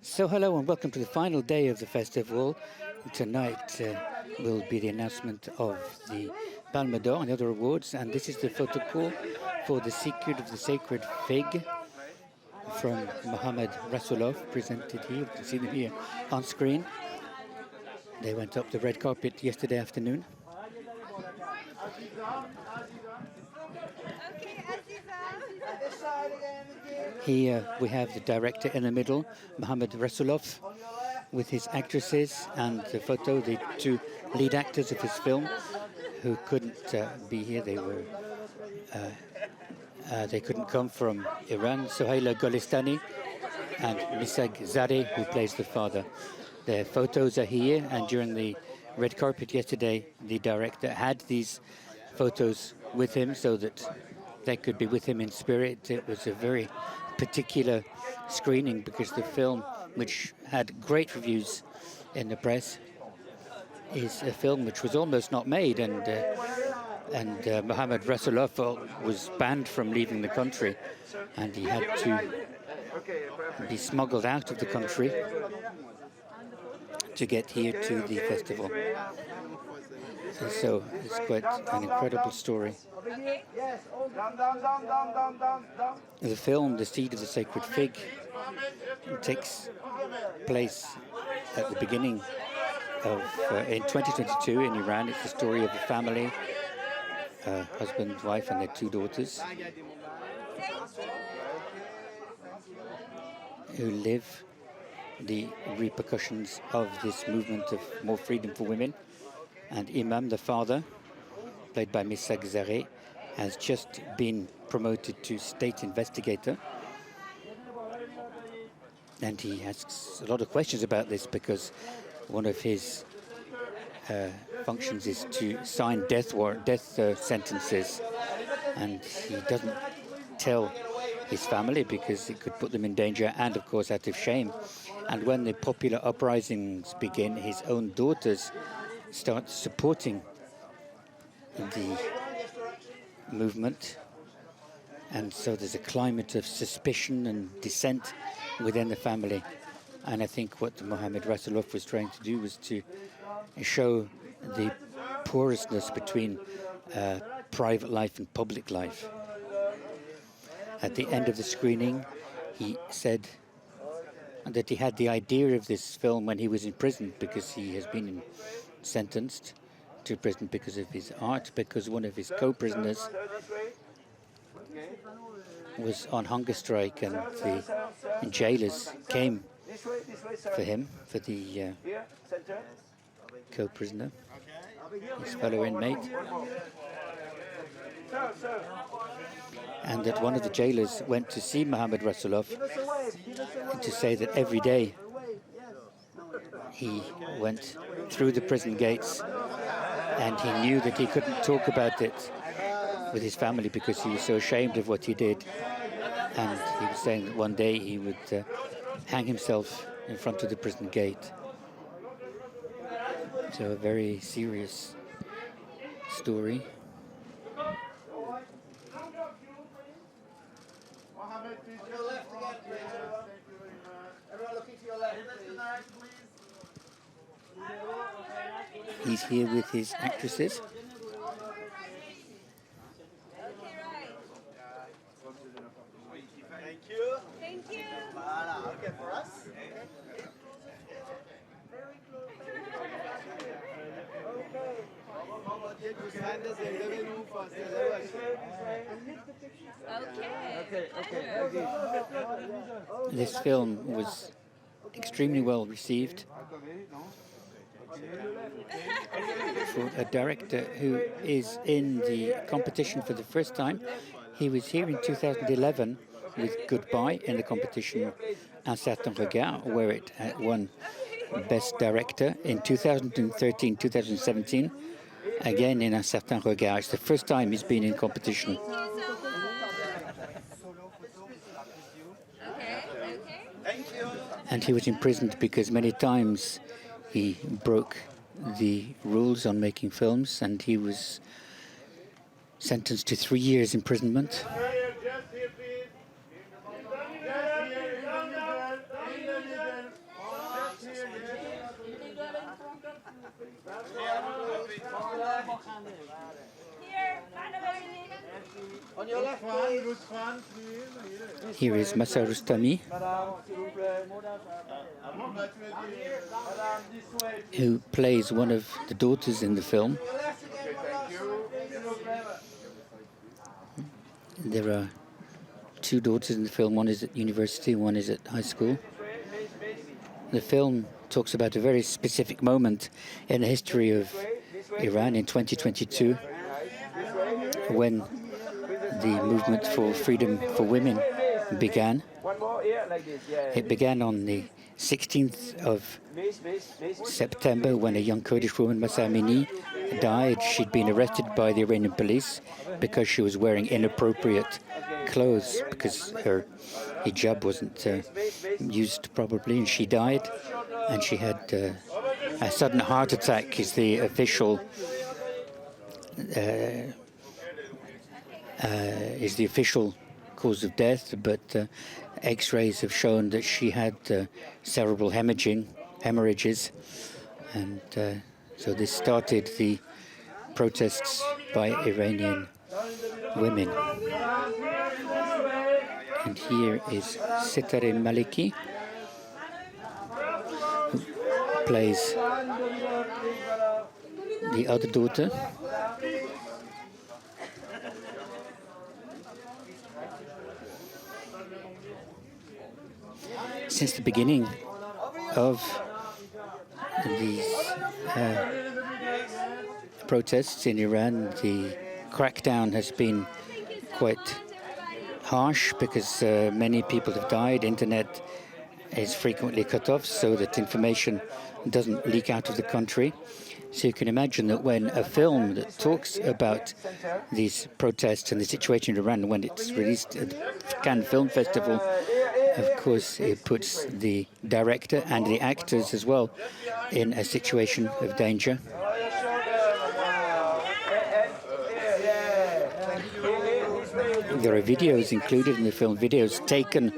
So hello and welcome to the final day of the festival. Tonight will be the announcement of the Palme d'Or and the other awards, and this is the Photocall for The Secret of the Sacred Fig from Mohammad Rasoulof, presented here. You can see them here on screen. They went up the red carpet yesterday afternoon. Here we have the director in the middle, Mohammad Rasoulof, with his actresses, and the photo, the two lead actors of his film, who couldn't be here. They couldn't come from Iran. Sohaila Golestani and Misag Zadeh, who plays the father. Their photos are here, and during the red carpet yesterday, the director had these photos with him so that they could be with him in spirit. It was a very particular screening because the film, which had great reviews in the press, is a film which was almost not made, and Mohammad Rasoulof was banned from leaving the country, and he had to be smuggled out of the country to get here to the festival. And so it's quite an incredible story. The film, The Seed of the Sacred Fig, takes place at the beginning of, in 2022 in Iran. It's the story of a family, husband, wife, and their two daughters, who live the repercussions of this movement of more freedom for women. And Imam, the father, played by Misag Zadeh, has just been promoted to state investigator. And he asks a lot of questions about this because one of his functions is to sign death sentences, and he doesn't tell his family because it could put them in danger and, of course, out of shame. And when the popular uprisings begin, his own daughters start supporting the movement, and so there's a climate of suspicion and dissent within the family. And I think what Mohammad Rasoulof was trying to do was to show the porousness between private life and public life. At the end of the screening, he said that he had the idea of this film when he was in prison, because he has been sentenced to prison because of his art, because one of his co-prisoners was on hunger strike, and the jailers came for him, for the co-prisoner, his fellow inmate, and that one of the jailers went to see Mohammad Rasoulof to say that every day he went through the prison gates, and he knew that he couldn't talk about it with his family because he was so ashamed of what he did. And he was saying that one day he would hang himself in front of the prison gate. So a very serious story. He's here with his actresses. Thank you. Thank you. Okay, for us. Very close. Okay. This film was extremely well received. For a director who is in the competition for the first time. He was here in 2011 with Goodbye in the competition Un Certain Regard, where it won Best Director. In 2013, 2017, again in Un Certain Regard. It's the first time he's been in competition. And he was imprisoned because many times he broke the rules on making films, and he was sentenced to 3 years imprisonment. On your left, please. Here is Massa Rustami, who plays one of the daughters in the film. There are two daughters in the film. One is at university, one is at high school. The film talks about a very specific moment in the history of Iran in 2022, when the movement for freedom for women began. It began on the 16th of September when a young Kurdish woman, Mahsa Amini, died. She'd been arrested by the Iranian police because she was wearing inappropriate clothes, because her hijab wasn't used properly, and she died. And she had a sudden heart attack is the official cause of death, but X-rays have shown that she had cerebral hemorrhages, and so this started the protests by Iranian women. And here is Sitare Maliki, who plays the other daughter. Since the beginning of these protests in Iran, the crackdown has been quite harsh because many people have died. Internet is frequently cut off so that information doesn't leak out of the country. So you can imagine that when a film that talks about these protests and the situation in Iran, when it's released at the Cannes Film Festival, of course, it puts the director and the actors as well in a situation of danger. There are videos included in the film, videos taken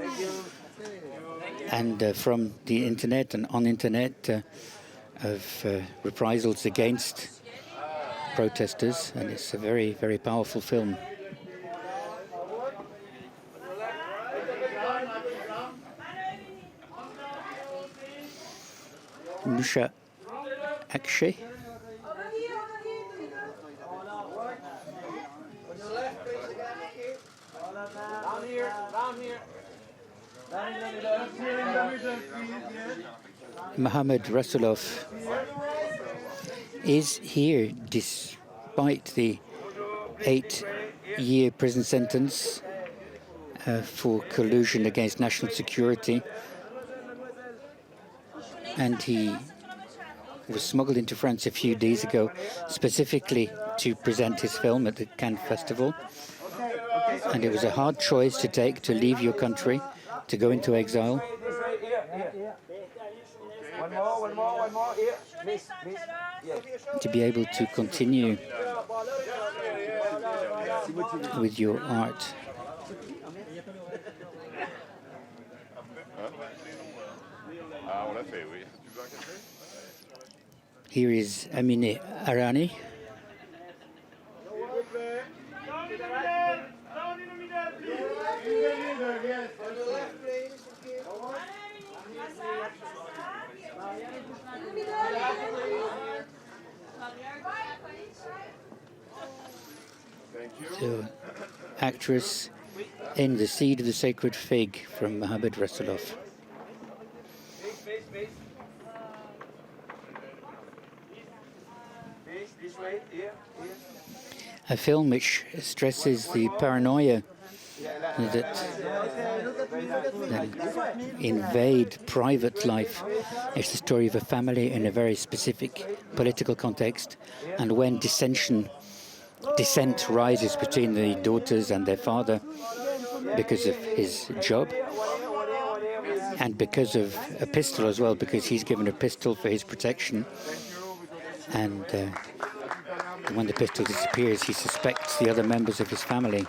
and from the internet and on internet of reprisals against protesters, and it's a very, very powerful film. Nusha Akshay. Mohammad Rasoulof is here despite the 8-year prison sentence for collusion against national security, and he was smuggled into France a few days ago specifically to present his film at the Cannes Festival. And it was a hard choice to take, to leave your country, to go into exile. To be able to continue with your art. Here is Amine Arani. So, actress in The Seed of the Sacred Fig from Mohammad Rasoulof. A film which stresses the paranoia that invade private life. It's the story of a family in a very specific political context, and when dissent rises between the daughters and their father because of his job, and because of a pistol as well, because he's given a pistol for his protection, and when the pistol disappears, he suspects the other members of his family.